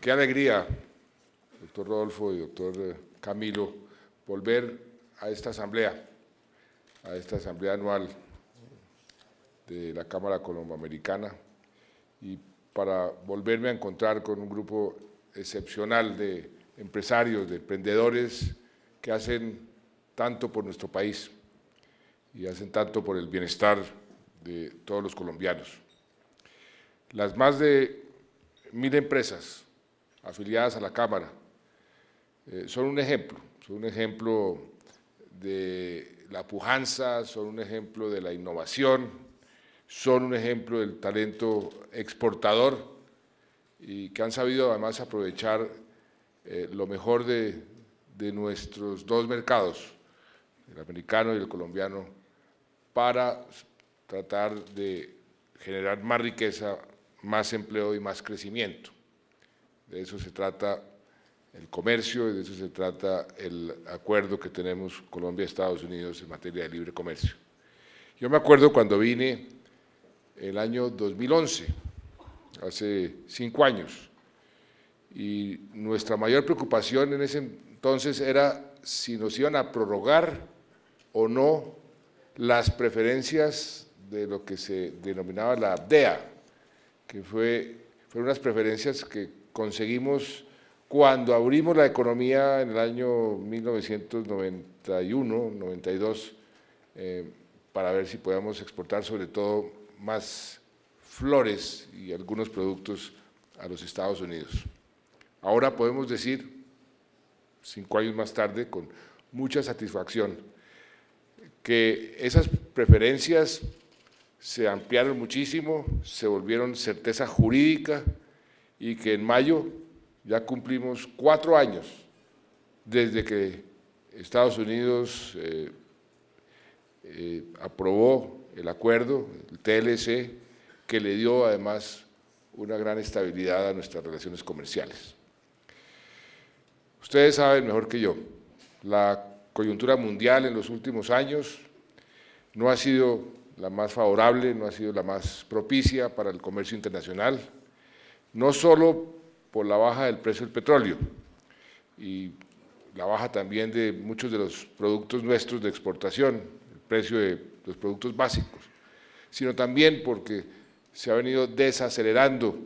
Qué alegría, doctor Rodolfo y doctor Camilo, volver a esta asamblea anual de la Cámara Colomboamericana, y para volverme a encontrar con un grupo excepcional de empresarios, de emprendedores que hacen tanto por nuestro país y hacen tanto por el bienestar de todos los colombianos. Las más de 1000 empresas afiliadas a la Cámara son un ejemplo de la pujanza, son un ejemplo de la innovación, son un ejemplo del talento exportador y que han sabido además aprovechar lo mejor de nuestros dos mercados, el americano y el colombiano, para tratar de generar más riqueza, más empleo y más crecimiento. De eso se trata el comercio y de eso se trata el acuerdo que tenemos Colombia-Estados Unidos en materia de libre comercio. Yo me acuerdo cuando vine el año 2011, hace 5 años, y nuestra mayor preocupación en ese entonces era si nos iban a prorrogar o no las preferencias de lo que se denominaba la DEA, que fueron unas preferencias que conseguimos cuando abrimos la economía en el año 1991-92 para ver si podíamos exportar sobre todo más flores y algunos productos a los Estados Unidos. Ahora podemos decir, 5 años más tarde, con mucha satisfacción, que esas preferencias se ampliaron muchísimo, se volvieron certeza jurídica y que en mayo ya cumplimos 4 años desde que Estados Unidos aprobó el acuerdo, el TLC, que le dio además una gran estabilidad a nuestras relaciones comerciales. Ustedes saben mejor que yo, la coyuntura mundial en los últimos años no ha sido la más favorable, no ha sido la más propicia para el comercio internacional, no solo por la baja del precio del petróleo y la baja también de muchos de los productos nuestros de exportación, el precio de los productos básicos, sino también porque se ha venido desacelerando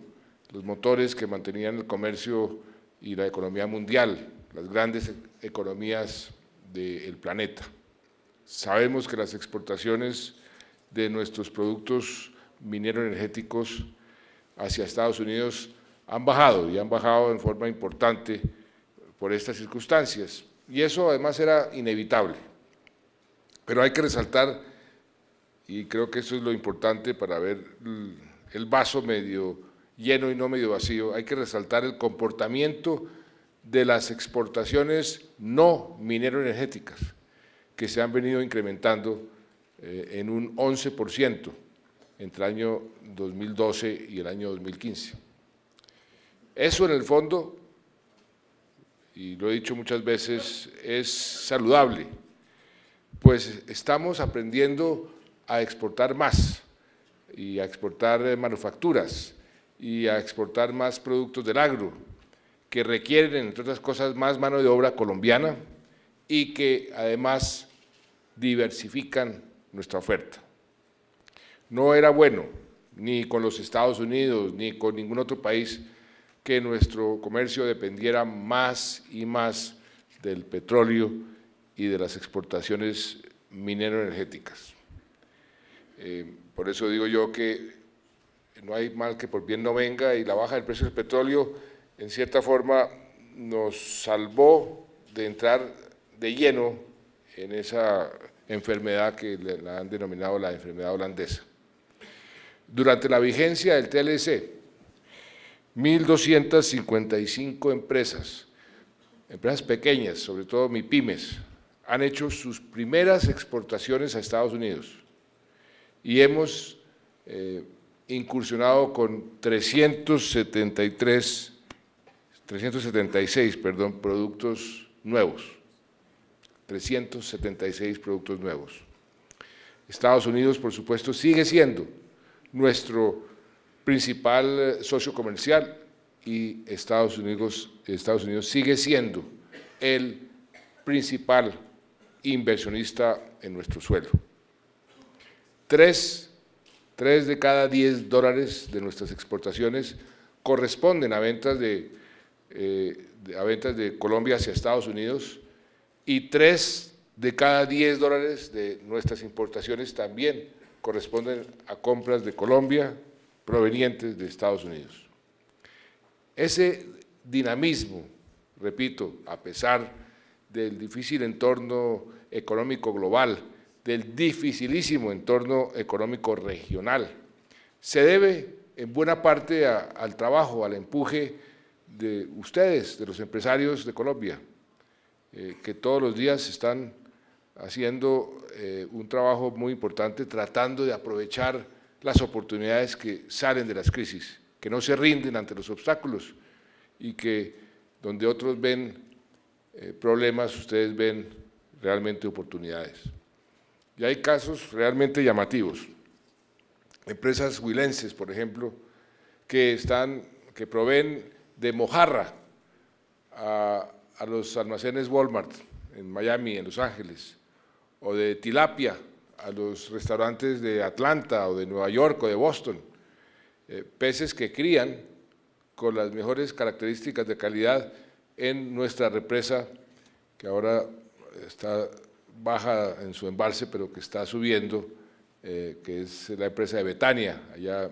los motores que mantenían el comercio y la economía mundial, las grandes economías del planeta. Sabemos que las exportaciones de nuestros productos minero-energéticos hacia Estados Unidos han bajado y han bajado en forma importante por estas circunstancias, y eso además era inevitable. Pero hay que resaltar, y creo que eso es lo importante para ver el vaso medio lleno y no medio vacío, hay que resaltar el comportamiento de las exportaciones no minero-energéticas, que se han venido incrementando en un 11% entre el año 2012 y el año 2015. Eso en el fondo, y lo he dicho muchas veces, es saludable, pues estamos aprendiendo a exportar más y a exportar manufacturas y a exportar más productos del agro, que requieren, entre otras cosas, más mano de obra colombiana y que además diversifican nuestra oferta. No era bueno, ni con los Estados Unidos, ni con ningún otro país, que nuestro comercio dependiera más y más del petróleo y de las exportaciones minero-energéticas. Por eso digo yo que no hay mal que por bien no venga, y la baja del precio del petróleo en cierta forma nos salvó de entrar de lleno en esa enfermedad que la han denominado la enfermedad holandesa. Durante la vigencia del TLC, 1.255 empresas pequeñas, sobre todo MIPYMES, han hecho sus primeras exportaciones a Estados Unidos y hemos incursionado con 376 productos nuevos, 376 productos nuevos. Estados Unidos, por supuesto, sigue siendo nuestro principal socio comercial y Estados Unidos sigue siendo el principal inversionista en nuestro suelo. 3 de cada 10 dólares de nuestras exportaciones corresponden a ventas de Colombia hacia Estados Unidos, y 3 de cada 10 dólares de nuestras importaciones también corresponden a compras de Colombia provenientes de Estados Unidos. Ese dinamismo, repito, a pesar del difícil entorno económico global, del dificilísimo entorno económico regional, se debe en buena parte al trabajo, al empuje de ustedes, de los empresarios de Colombia, que todos los días están haciendo un trabajo muy importante, tratando de aprovechar las oportunidades que salen de las crisis, que no se rinden ante los obstáculos y que donde otros ven problemas, ustedes ven realmente oportunidades. Y hay casos realmente llamativos. Empresas huilenses, por ejemplo, que proveen de mojarra a los almacenes Walmart en Miami, en Los Ángeles, o de tilapia a los restaurantes de Atlanta o de Nueva York o de Boston, peces que crían con las mejores características de calidad en nuestra represa, que ahora está baja en su embalse, pero que está subiendo, que es la empresa de Betania, allá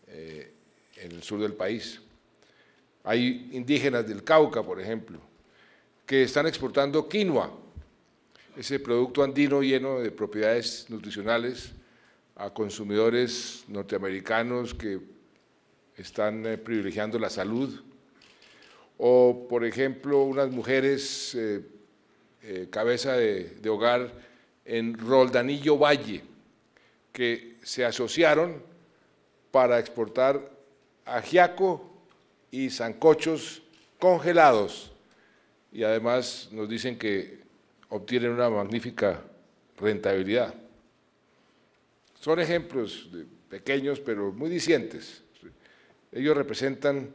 en el sur del país. Hay indígenas del Cauca, por ejemplo, que están exportando quinoa, ese producto andino lleno de propiedades nutricionales, a consumidores norteamericanos que están privilegiando la salud. O, por ejemplo, unas mujeres cabeza de hogar en Roldanillo Valle, que se asociaron para exportar ajiaco y sancochos congelados, y además nos dicen que obtienen una magnífica rentabilidad. Son ejemplos pequeños pero muy dicientes. Ellos representan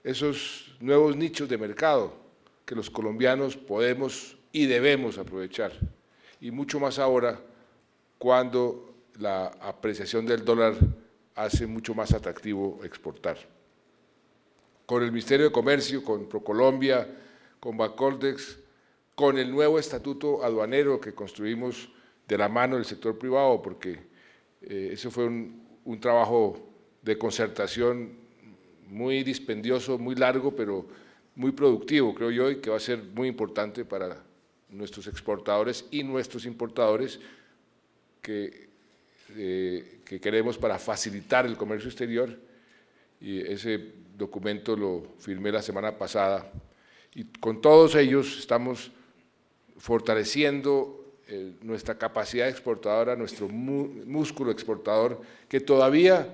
esos nuevos nichos de mercado que los colombianos podemos y debemos aprovechar, y mucho más ahora cuando la apreciación del dólar hace mucho más atractivo exportar. Con el Ministerio de Comercio, con ProColombia, con Bacoldex, con el nuevo estatuto aduanero que construimos de la mano del sector privado, porque eso fue un trabajo de concertación muy dispendioso, muy largo, pero muy productivo, creo yo, y que va a ser muy importante para nuestros exportadores y nuestros importadores que queremos para facilitar el comercio exterior. Y ese documento lo firmé la semana pasada, y con todos ellos estamos fortaleciendo nuestra capacidad exportadora, nuestro músculo exportador, que todavía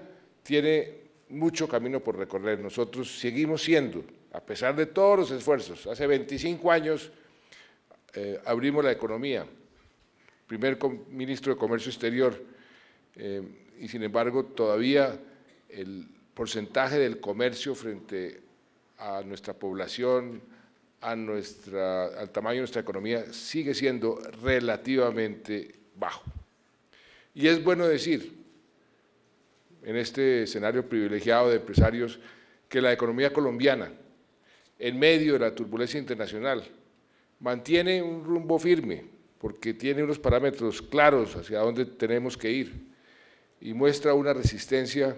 tiene mucho camino por recorrer. Nosotros seguimos siendo, a pesar de todos los esfuerzos, hace 25 años abrimos la economía, primer ministro de Comercio Exterior, y sin embargo todavía el porcentaje del comercio frente a nuestra población, al tamaño de nuestra economía, sigue siendo relativamente bajo. Y es bueno decir, en este escenario privilegiado de empresarios, que la economía colombiana, en medio de la turbulencia internacional, mantiene un rumbo firme, porque tiene unos parámetros claros hacia dónde tenemos que ir, y muestra una resistencia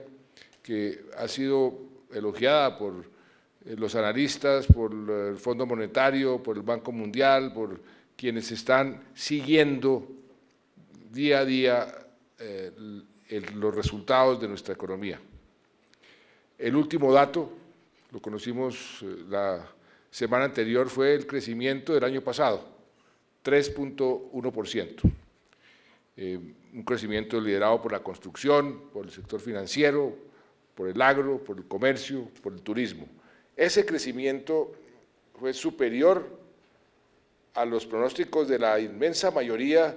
que ha sido elogiada por los analistas, por el Fondo Monetario, por el Banco Mundial, por quienes están siguiendo día a día los resultados de nuestra economía. El último dato, lo conocimos la semana anterior, fue el crecimiento del año pasado, 3.1%. Un crecimiento liderado por la construcción, por el sector financiero, por el agro, por el comercio, por el turismo. Ese crecimiento fue superior a los pronósticos de la inmensa mayoría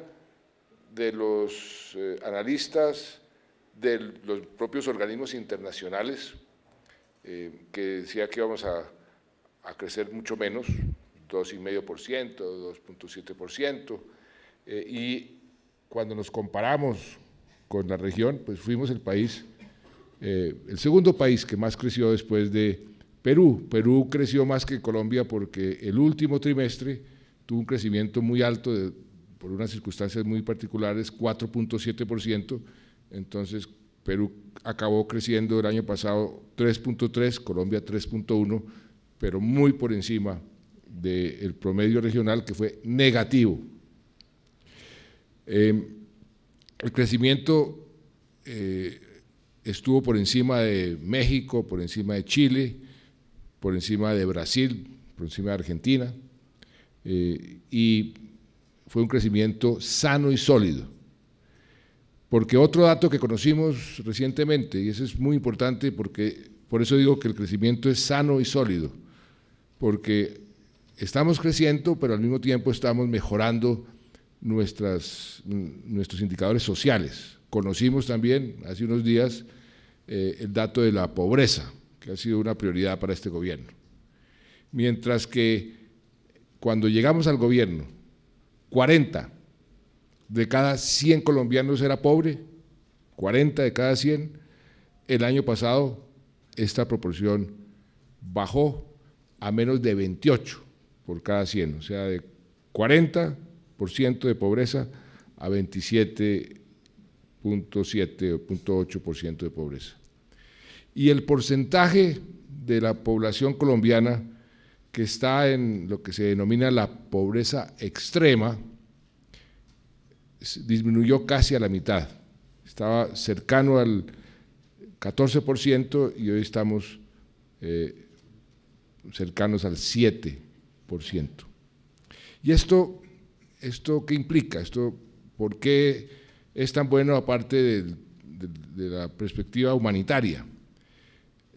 de los analistas, de los propios organismos internacionales, que decía que íbamos a crecer mucho menos, 2,5%, 2,7%, y cuando nos comparamos con la región, pues fuimos el país, el segundo país que más creció después de Perú. Perú creció más que Colombia porque el último trimestre tuvo un crecimiento muy alto, por unas circunstancias muy particulares, 4,7%, entonces Perú acabó creciendo el año pasado 3,3%, Colombia 3,1%, pero muy por encima del promedio regional, que fue negativo. El crecimiento estuvo por encima de México, por encima de Chile, por encima de Brasil, por encima de Argentina, y fue un crecimiento sano y sólido. Porque otro dato que conocimos recientemente, y eso es muy importante, porque por eso digo que el crecimiento es sano y sólido, porque estamos creciendo, pero al mismo tiempo estamos mejorando nuestros indicadores sociales. Conocimos también hace unos días el dato de la pobreza, que ha sido una prioridad para este gobierno. Mientras que cuando llegamos al gobierno, 40 de cada 100 colombianos era pobre, 40 de cada 100, el año pasado esta proporción bajó a menos de 28 por cada 100, o sea, de 40% de pobreza a 27,7 o 0,8% de pobreza. Y el porcentaje de la población colombiana que está en lo que se denomina la pobreza extrema disminuyó casi a la mitad, estaba cercano al 14% y hoy estamos cercanos al 7%. ¿Y esto qué implica? ¿Por qué es tan bueno aparte de la perspectiva humanitaria?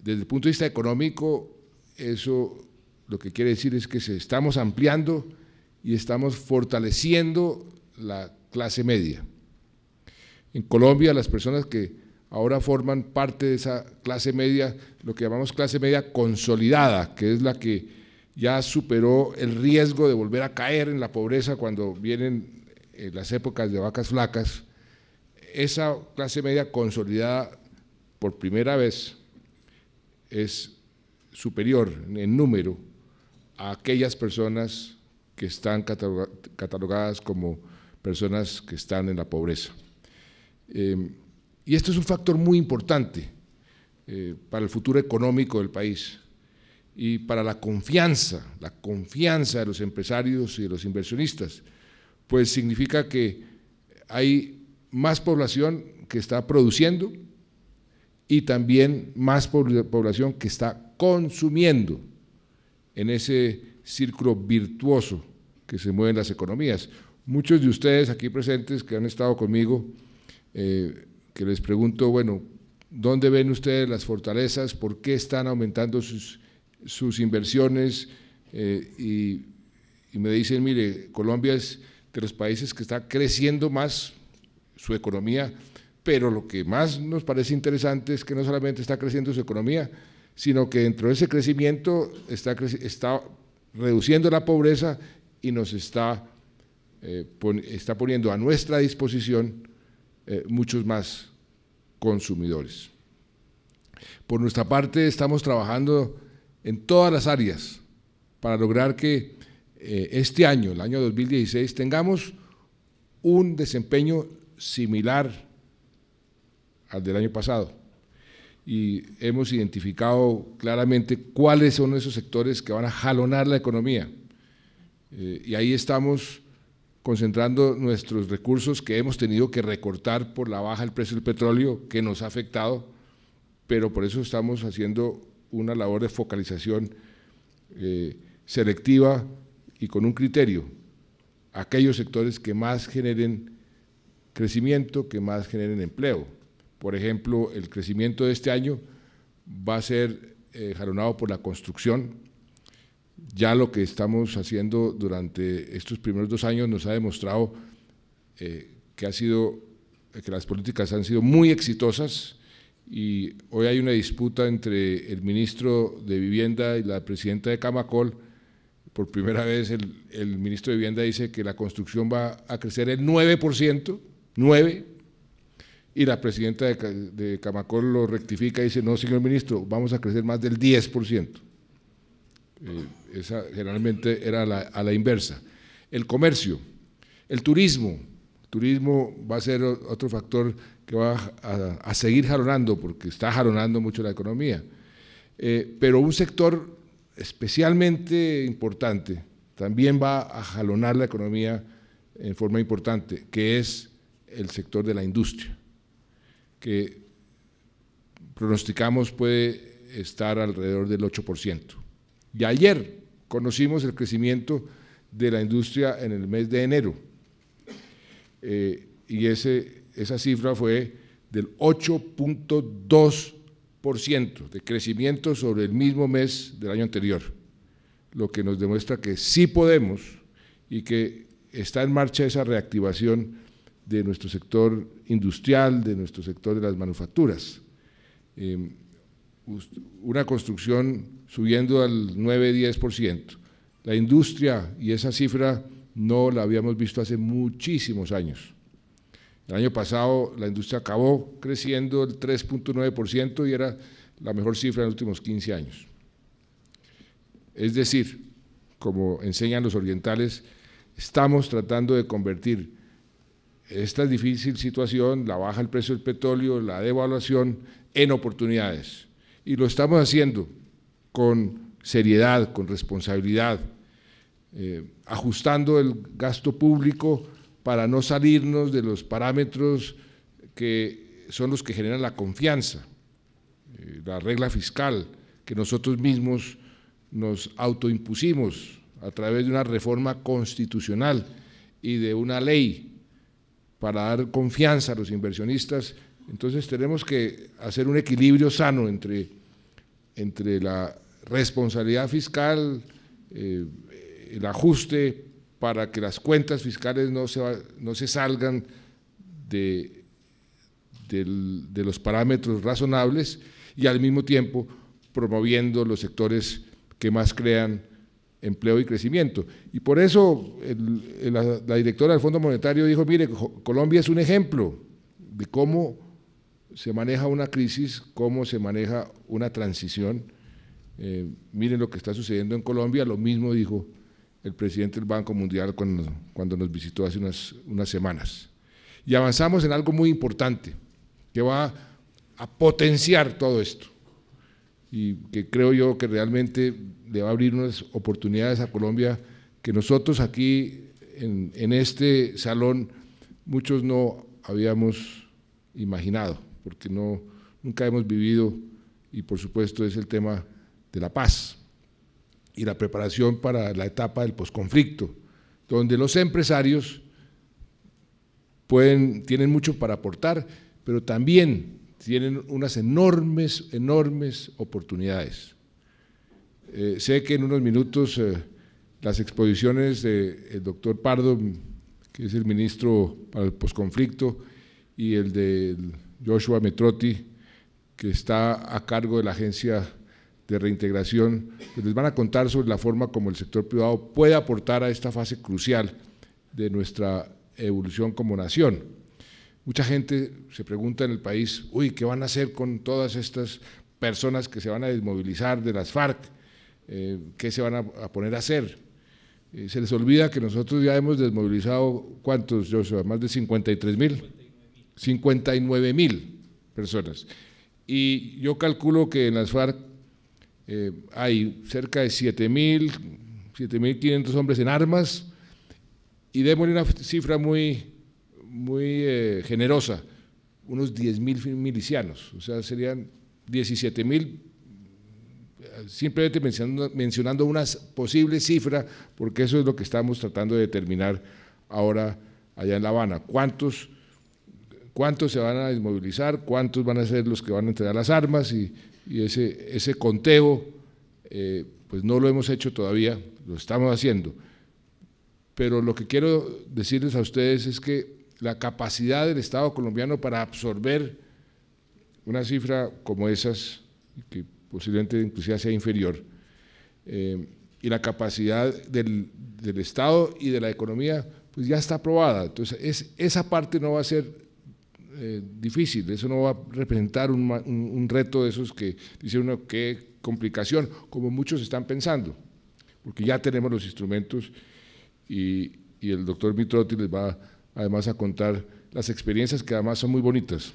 Desde el punto de vista económico, eso lo que quiere decir es que estamos ampliando y estamos fortaleciendo la clase media. En Colombia, las personas que ahora forman parte de esa clase media, lo que llamamos clase media consolidada, que es la que ya superó el riesgo de volver a caer en la pobreza cuando vienen las épocas de vacas flacas, esa clase media consolidada por primera vez es superior en número a aquellas personas que están catalogadas como personas que están en la pobreza. Y esto es un factor muy importante para el futuro económico del país y para la confianza de los empresarios y de los inversionistas, pues significa que hay más población que está produciendo y también más población que está consumiendo en ese círculo virtuoso que se mueven las economías. Muchos de ustedes aquí presentes que han estado conmigo, que les pregunto, bueno, ¿dónde ven ustedes las fortalezas? ¿Por qué están aumentando sus inversiones? Y me dicen, mire, Colombia es de los países que está creciendo más su economía, pero lo que más nos parece interesante es que no solamente está creciendo su economía, sino que dentro de ese crecimiento está reduciendo la pobreza y nos está poniendo a nuestra disposición muchos más consumidores. Por nuestra parte, estamos trabajando en todas las áreas para lograr que este año, el año 2016, tengamos un desempeño similar al del año pasado. Y hemos identificado claramente cuáles son esos sectores que van a jalonar la economía. Y ahí estamos concentrando nuestros recursos que hemos tenido que recortar por la baja del precio del petróleo que nos ha afectado, pero por eso estamos haciendo una labor de focalización selectiva y con un criterio, aquellos sectores que más generen crecimiento, que más generen empleo. Por ejemplo, el crecimiento de este año va a ser jalonado por la construcción. Ya lo que estamos haciendo durante estos primeros 2 años nos ha demostrado que las políticas han sido muy exitosas y hoy hay una disputa entre el ministro de Vivienda y la presidenta de Camacol. Por primera vez el ministro de Vivienda dice que la construcción va a crecer el 9%, 9%, y la presidenta de Camacol lo rectifica y dice, no, señor ministro, vamos a crecer más del 10%. Esa generalmente era a la inversa. El comercio, el turismo va a ser otro factor que va a seguir jalonando, porque está jalonando mucho la economía. Pero un sector especialmente importante también va a jalonar la economía en forma importante, que es el sector de la industria, que pronosticamos puede estar alrededor del 8%. Y ayer conocimos el crecimiento de la industria en el mes de enero, y esa cifra fue del 8.2% de crecimiento sobre el mismo mes del año anterior, lo que nos demuestra que sí podemos y que está en marcha esa reactivación de nuestro sector industrial, de nuestro sector de las manufacturas. Una construcción subiendo al 9-10%. La industria, y esa cifra no la habíamos visto hace muchísimos años. El año pasado la industria acabó creciendo el 3.9% y era la mejor cifra en los últimos 15 años. Es decir, como enseñan los orientales, estamos tratando de convertir esta difícil situación, la baja del precio del petróleo, la devaluación, en oportunidades. Y lo estamos haciendo con seriedad, con responsabilidad, ajustando el gasto público para no salirnos de los parámetros que son los que generan la confianza, la regla fiscal que nosotros mismos nos autoimpusimos a través de una reforma constitucional y de una ley para dar confianza a los inversionistas. Entonces tenemos que hacer un equilibrio sano entre la responsabilidad fiscal, el ajuste para que las cuentas fiscales no se salgan de los parámetros razonables, y al mismo tiempo promoviendo los sectores que más crean empleo y crecimiento. Y por eso la directora del Fondo Monetario dijo, mire, Colombia es un ejemplo de cómo se maneja una crisis, cómo se maneja una transición. Miren lo que está sucediendo en Colombia, lo mismo dijo el presidente del Banco Mundial cuando nos visitó hace unas semanas. Y avanzamos en algo muy importante, que va a potenciar todo esto, y que creo yo que realmente le va a abrir unas oportunidades a Colombia que nosotros aquí en este salón muchos no habíamos imaginado, porque nunca hemos vivido, y por supuesto es el tema de la paz y la preparación para la etapa del posconflicto, donde los empresarios tienen mucho para aportar, pero también tienen unas enormes oportunidades. Sé que en unos minutos las exposiciones del doctor Pardo, que es el ministro para el posconflicto, y el de Joshua Metrotti, que está a cargo de la Agencia de Reintegración, pues les van a contar sobre la forma como el sector privado puede aportar a esta fase crucial de nuestra evolución como nación. Mucha gente se pregunta en el país, uy, ¿qué van a hacer con todas estas personas que se van a desmovilizar de las FARC? ¿Qué se van a poner a hacer? Se les olvida que nosotros ya hemos desmovilizado, ¿cuántos, Joshua? Más de 53.000, 59.000 personas. Y yo calculo que en las FARC hay cerca de 7.500 hombres en armas, y démosle una cifra muy generosa, unos 10.000 milicianos, o sea, serían 17.000, simplemente mencionando una posible cifra, porque eso es lo que estamos tratando de determinar ahora allá en La Habana. ¿Cuántos se van a desmovilizar? ¿Cuántos van a ser los que van a entregar las armas? Y ese conteo, pues no lo hemos hecho todavía, lo estamos haciendo. Pero lo que quiero decirles a ustedes es que la capacidad del Estado colombiano para absorber una cifra como esas, que posiblemente inclusive sea inferior, y la capacidad del Estado y de la economía, pues ya está aprobada. Entonces, esa parte no va a ser difícil, eso no va a representar un reto de esos que dice uno qué complicación, como muchos están pensando, porque ya tenemos los instrumentos y el doctor Mitrotti les va además a contar las experiencias que además son muy bonitas.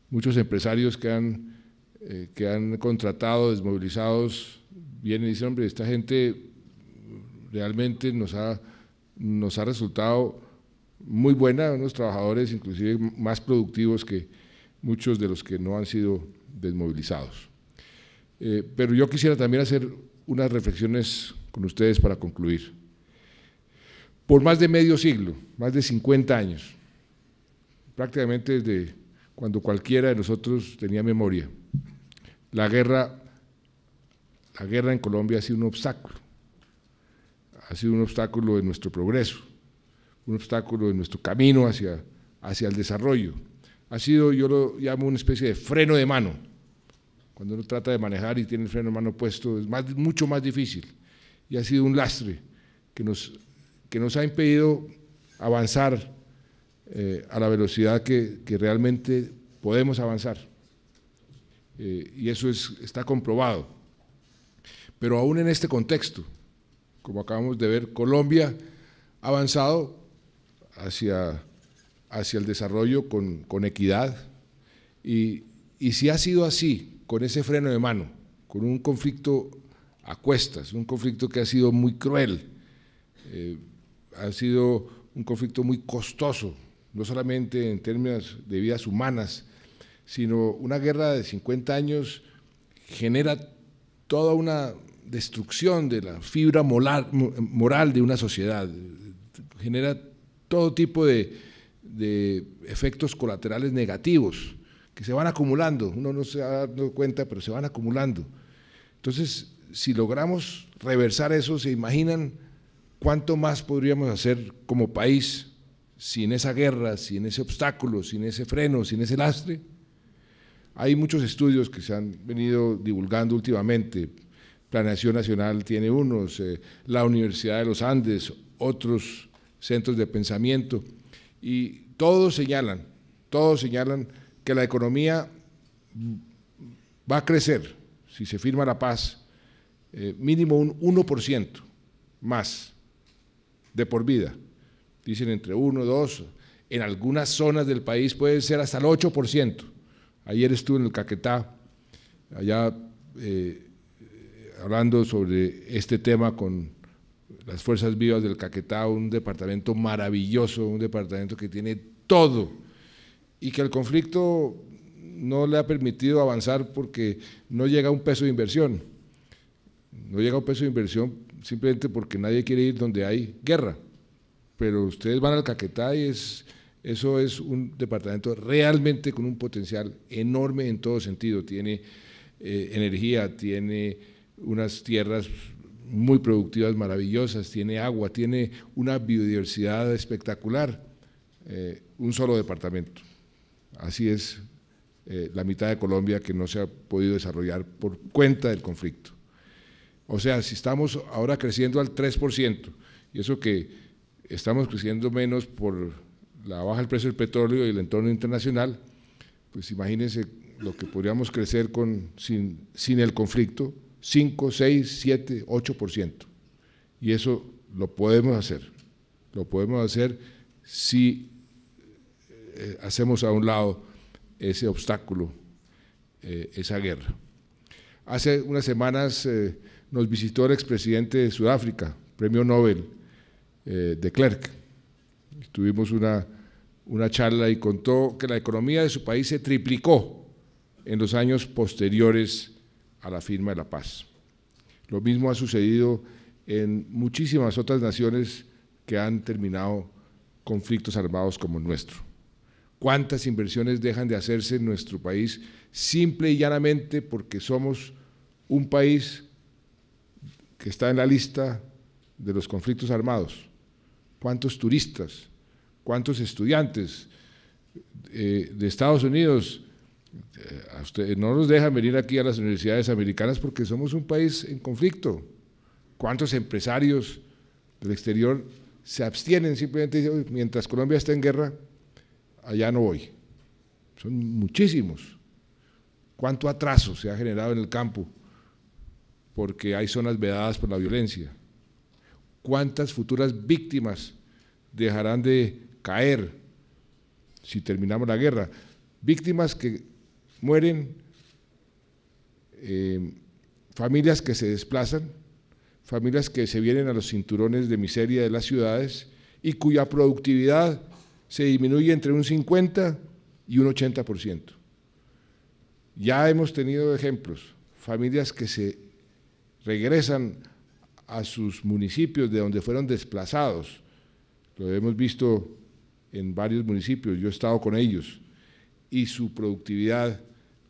Muchos empresarios que han contratado, desmovilizados, vienen y dicen, hombre, esta gente realmente nos ha resultado muy buena, unos trabajadores inclusive más productivos que muchos de los que no han sido desmovilizados. Pero yo quisiera también hacer unas reflexiones con ustedes para concluir. Por más de medio siglo, más de 50 años, prácticamente desde cuando cualquiera de nosotros tenía memoria, la guerra en Colombia ha sido un obstáculo en nuestro progreso, un obstáculo en nuestro camino hacia el desarrollo. Ha sido, yo lo llamo una especie de freno de mano. Cuando uno trata de manejar y tiene el freno de mano puesto, es mucho más difícil. Y ha sido un lastre que nos ha impedido avanzar a la velocidad que realmente podemos avanzar. Y eso está comprobado. Pero aún en este contexto, como acabamos de ver, Colombia ha avanzado hacia el desarrollo con equidad, y si ha sido así, con ese freno de mano, con un conflicto a cuestas, un conflicto que ha sido muy cruel, ha sido un conflicto muy costoso, no solamente en términos de vidas humanas, sino una guerra de 50 años genera toda una destrucción de la fibra moral de una sociedad, genera todo tipo de efectos colaterales negativos que se van acumulando, uno no se da cuenta, pero se van acumulando. Entonces, si logramos reversar eso, ¿se imaginan cuánto más podríamos hacer como país sin esa guerra, sin ese obstáculo, sin ese freno, sin ese lastre? Hay muchos estudios que se han venido divulgando últimamente. Planeación Nacional tiene unos, la Universidad de los Andes, otros centros de pensamiento, y todos señalan que la economía va a crecer, si se firma la paz, mínimo un 1% más de por vida. Dicen entre 1, 2, en algunas zonas del país puede ser hasta el 8%. Ayer estuve en el Caquetá, allá hablando sobre este tema con las Fuerzas Vivas del Caquetá, un departamento maravilloso, un departamento que tiene todo, y que el conflicto no le ha permitido avanzar porque no llega un peso de inversión. No llega un peso de inversión simplemente porque nadie quiere ir donde hay guerra. Pero ustedes van al Caquetá y eso es un departamento realmente con un potencial enorme en todo sentido. Tiene energía, tiene unas tierras muy productivas, maravillosas, tiene agua, tiene una biodiversidad espectacular, un solo departamento. Así es la mitad de Colombia que no se ha podido desarrollar por cuenta del conflicto. O sea, si estamos ahora creciendo al 3%, y eso que estamos creciendo menos por la baja del precio del petróleo y el entorno internacional, pues imagínense lo que podríamos crecer sin el conflicto, 5, 6, 7, 8%. Y eso lo podemos hacer si hacemos a un lado ese obstáculo, esa guerra. Hace unas semanas nos visitó el expresidente de Sudáfrica, premio Nobel, de Klerk. Tuvimos una charla y contó que la economía de su país se triplicó en los años posteriores a la firma de la paz. Lo mismo ha sucedido en muchísimas otras naciones que han terminado conflictos armados como el nuestro. ¿Cuántas inversiones dejan de hacerse en nuestro país simple y llanamente porque somos un país que está en la lista de los conflictos armados? ¿Cuántos turistas, cuántos estudiantes de Estados Unidos A ustedes no nos dejan venir aquí a las universidades americanas porque somos un país en conflicto. ¿Cuántos empresarios del exterior se abstienen simplemente dicen, mientras Colombia está en guerra, allá no voy? Son muchísimos. ¿Cuánto atraso se ha generado en el campo porque hay zonas vedadas por la violencia? ¿Cuántas futuras víctimas dejarán de caer si terminamos la guerra? Víctimas que mueren, familias que se desplazan, familias que se vienen a los cinturones de miseria de las ciudades y cuya productividad se disminuye entre un 50 y un 80%. Ya hemos tenido ejemplos, familias que se regresan a sus municipios de donde fueron desplazados, lo hemos visto en varios municipios, yo he estado con ellos, y su productividad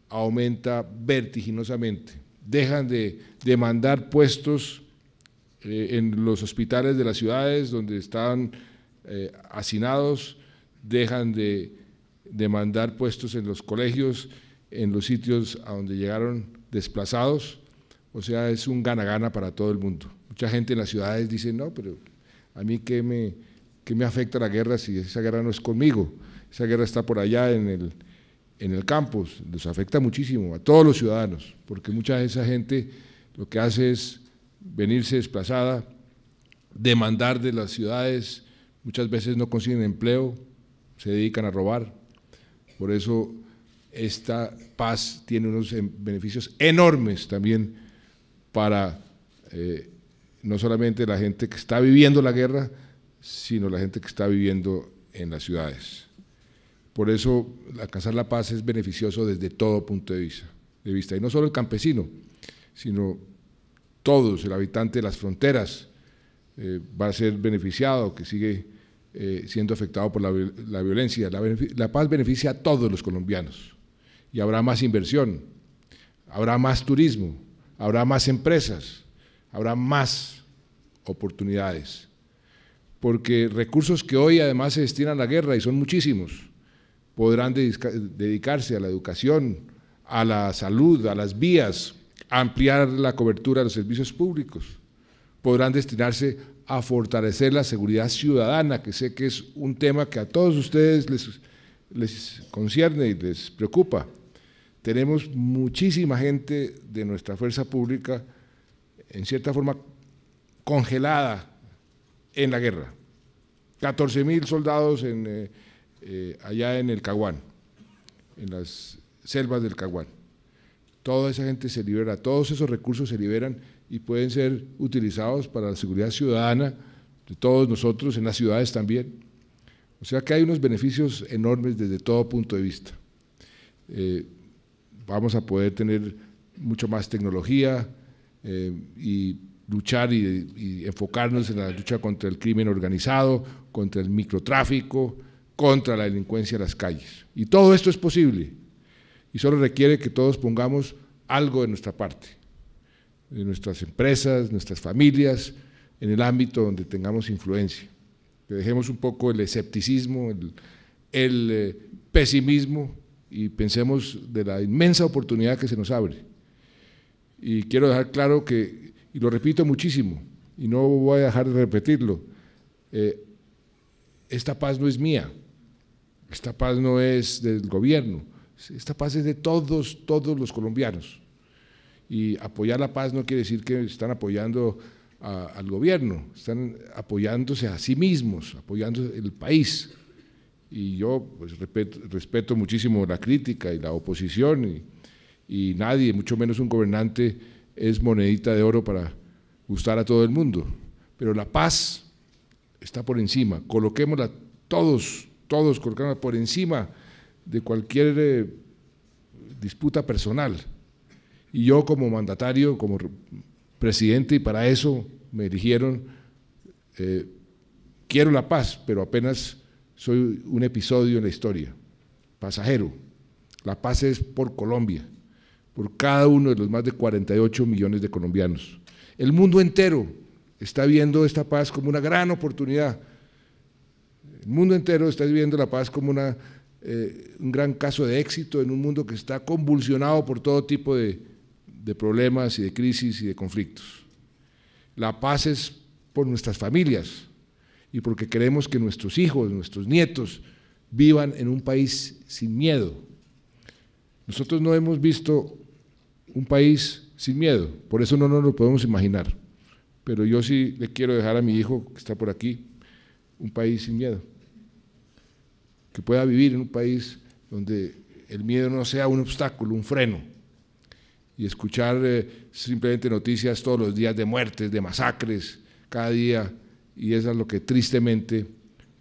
aumenta vertiginosamente. Dejan de demandar puestos en los hospitales de las ciudades donde estaban hacinados, dejan de demandar puestos en los colegios, en los sitios a donde llegaron desplazados, o sea, es un gana-gana para todo el mundo. Mucha gente en las ciudades dice, no, pero a mí ¿qué me afecta la guerra si esa guerra no es conmigo? Esa guerra está por allá en el campus, nos afecta muchísimo a todos los ciudadanos, porque mucha de esa gente lo que hace es venirse desplazada, demandar de las ciudades, muchas veces no consiguen empleo, se dedican a robar. Por eso esta paz tiene unos beneficios enormes también para no solamente la gente que está viviendo la guerra, sino la gente que está viviendo en las ciudades. Por eso alcanzar la paz es beneficioso desde todo punto de vista. Y no solo el campesino, sino todos, el habitante de las fronteras va a ser beneficiado, que sigue siendo afectado por la violencia. La paz beneficia a todos los colombianos y habrá más inversión, habrá más turismo, habrá más empresas, habrá más oportunidades, porque recursos que hoy además se destinan a la guerra, y son muchísimos, podrán dedicarse a la educación, a la salud, a las vías, a ampliar la cobertura de los servicios públicos, podrán destinarse a fortalecer la seguridad ciudadana, que sé que es un tema que a todos ustedes les concierne y les preocupa. Tenemos muchísima gente de nuestra fuerza pública, en cierta forma, congelada en la guerra. 14.000 soldados allá en el Caguán, en las selvas del Caguán. Toda esa gente se libera, todos esos recursos se liberan y pueden ser utilizados para la seguridad ciudadana de todos nosotros, en las ciudades también. O sea que hay unos beneficios enormes desde todo punto de vista. Vamos a poder tener mucho más tecnología y luchar y enfocarnos en la lucha contra el crimen organizado, contra el microtráfico, contra la delincuencia en las calles. Y todo esto es posible, y solo requiere que todos pongamos algo de nuestra parte, de nuestras empresas, nuestras familias, en el ámbito donde tengamos influencia. Que dejemos un poco el escepticismo, el pesimismo, y pensemos de la inmensa oportunidad que se nos abre. Y quiero dejar claro que, y lo repito muchísimo, y no voy a dejar de repetirlo, esta paz no es mía, esta paz no es del gobierno, esta paz es de todos los colombianos. Y apoyar la paz no quiere decir que están apoyando al gobierno, están apoyándose a sí mismos, apoyando el país. Y yo pues, respeto muchísimo la crítica y la oposición, y nadie, mucho menos un gobernante, es monedita de oro para gustar a todo el mundo. Pero la paz está por encima, coloquémosla todos colocémosla por encima de cualquier disputa personal. Y yo como mandatario, como presidente, y para eso me eligieron, quiero la paz, pero apenas soy un episodio en la historia, pasajero. La paz es por Colombia, por cada uno de los más de 48 millones de colombianos. El mundo entero está viendo esta paz como una gran oportunidad. El mundo entero está viendo la paz como una un gran caso de éxito en un mundo que está convulsionado por todo tipo de problemas y de crisis y de conflictos. La paz es por nuestras familias y porque queremos que nuestros hijos, nuestros nietos vivan en un país sin miedo. Nosotros no hemos visto un país sin miedo, por eso no nos lo podemos imaginar, pero yo sí le quiero dejar a mi hijo, que está por aquí, un país sin miedo, que pueda vivir en un país donde el miedo no sea un obstáculo, un freno, y escuchar simplemente noticias todos los días de muertes, de masacres, cada día, y eso es lo que tristemente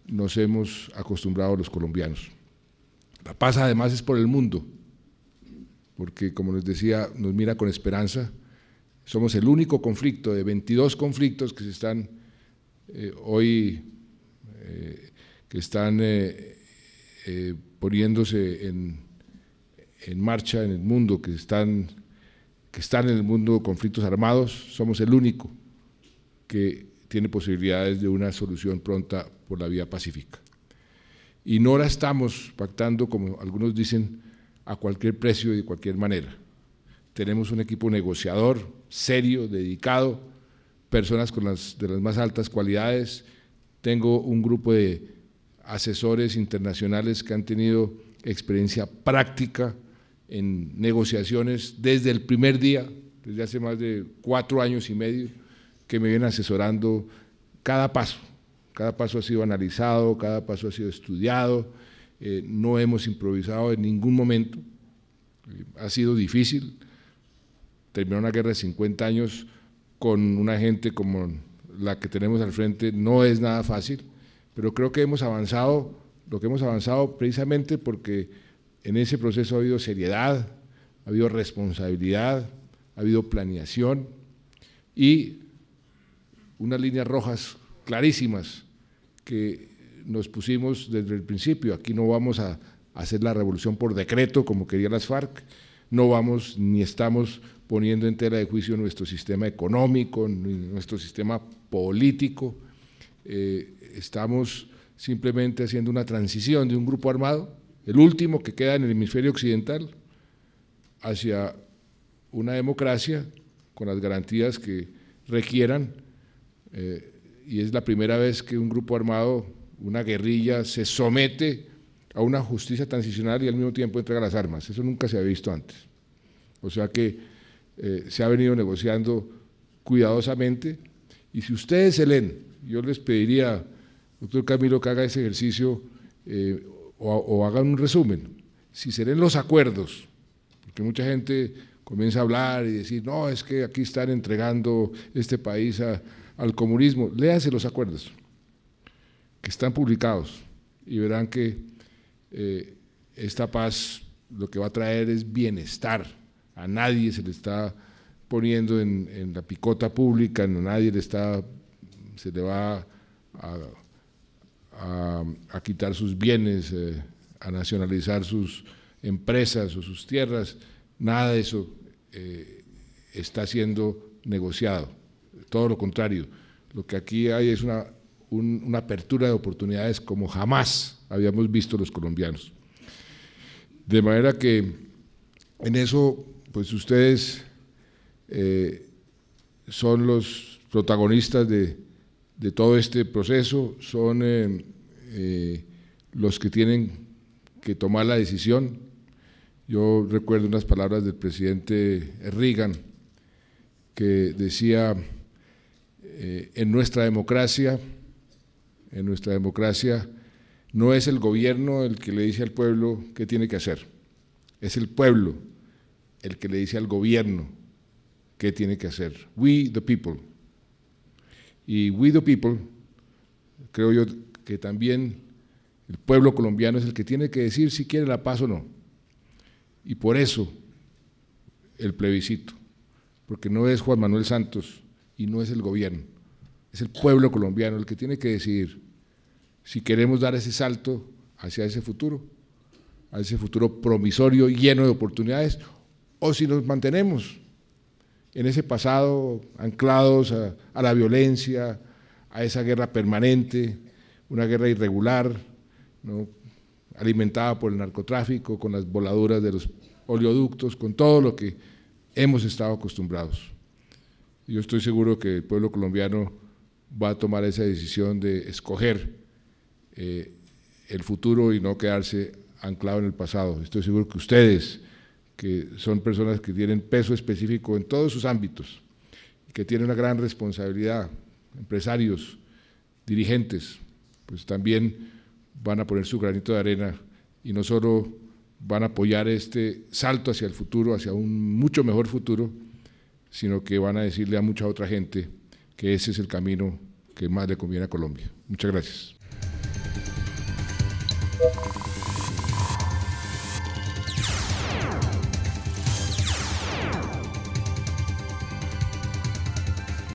nos hemos acostumbrado los colombianos. La paz además es por el mundo, porque como les decía, nos mira con esperanza. Somos el único conflicto de 22 conflictos que se están hoy, que están poniéndose en marcha en el mundo, que están en el mundo conflictos armados. Somos el único que tiene posibilidades de una solución pronta por la vía pacífica. Y no la estamos pactando, como algunos dicen, a cualquier precio y de cualquier manera. Tenemos un equipo negociador, serio, dedicado, personas de las más altas cualidades. Tengo un grupo de asesores internacionales que han tenido experiencia práctica en negociaciones desde el primer día, desde hace más de 4 años y medio, que me vienen asesorando cada paso. Cada paso ha sido analizado, cada paso ha sido estudiado, no hemos improvisado en ningún momento. Ha sido difícil terminar una guerra de 50 años con una gente como la que tenemos al frente, no es nada fácil, pero creo que hemos avanzado, lo que hemos avanzado precisamente porque en ese proceso ha habido seriedad, ha habido responsabilidad, ha habido planeación y unas líneas rojas clarísimas que nos pusimos desde el principio. Aquí no vamos a hacer la revolución por decreto como querían las FARC, no vamos ni estamos poniendo en tela de juicio nuestro sistema económico, ni nuestro sistema político, estamos simplemente haciendo una transición de un grupo armado, el último que queda en el hemisferio occidental, hacia una democracia con las garantías que requieran, y es la primera vez que un grupo armado, una guerrilla, se somete a una justicia transicional y al mismo tiempo entrega las armas. Eso nunca se había visto antes. O sea que se ha venido negociando cuidadosamente, y si ustedes se leen, yo les pediría, doctor Camilo, que haga ese ejercicio o hagan un resumen. Si se leen los acuerdos, porque mucha gente comienza a hablar y decir, no, es que aquí están entregando este país al comunismo, léanse los acuerdos que están publicados y verán que esta paz lo que va a traer es bienestar. A nadie se le está poniendo en la picota pública, a nadie se le va a quitar sus bienes, a nacionalizar sus empresas o sus tierras, nada de eso está siendo negociado, todo lo contrario, lo que aquí hay es una apertura de oportunidades como jamás habíamos visto los colombianos. De manera que en eso, pues ustedes son los protagonistas de todo este proceso, son los que tienen que tomar la decisión. Yo recuerdo unas palabras del presidente Reagan que decía, en nuestra democracia no es el gobierno el que le dice al pueblo qué tiene que hacer, es el pueblo el que le dice al gobierno qué tiene que hacer. We the people. Y we the people, creo yo que también el pueblo colombiano es el que tiene que decir si quiere la paz o no. Y por eso el plebiscito, porque no es Juan Manuel Santos y no es el gobierno, es el pueblo colombiano el que tiene que decidir si queremos dar ese salto hacia ese futuro promisorio lleno de oportunidades, o si nos mantenemos en ese pasado anclados a la violencia, a esa guerra permanente, una guerra irregular, ¿no? alimentada por el narcotráfico, con las voladuras de los oleoductos, con todo lo que hemos estado acostumbrados. Yo estoy seguro que el pueblo colombiano va a tomar esa decisión de escoger el futuro y no quedarse anclado en el pasado. Estoy seguro que ustedes, que son personas que tienen peso específico en todos sus ámbitos, que tienen una gran responsabilidad, empresarios, dirigentes, pues también van a poner su granito de arena y no solo van a apoyar este salto hacia el futuro, hacia un mucho mejor futuro, sino que van a decirle a mucha otra gente que ese es el camino que más le conviene a Colombia. Muchas gracias.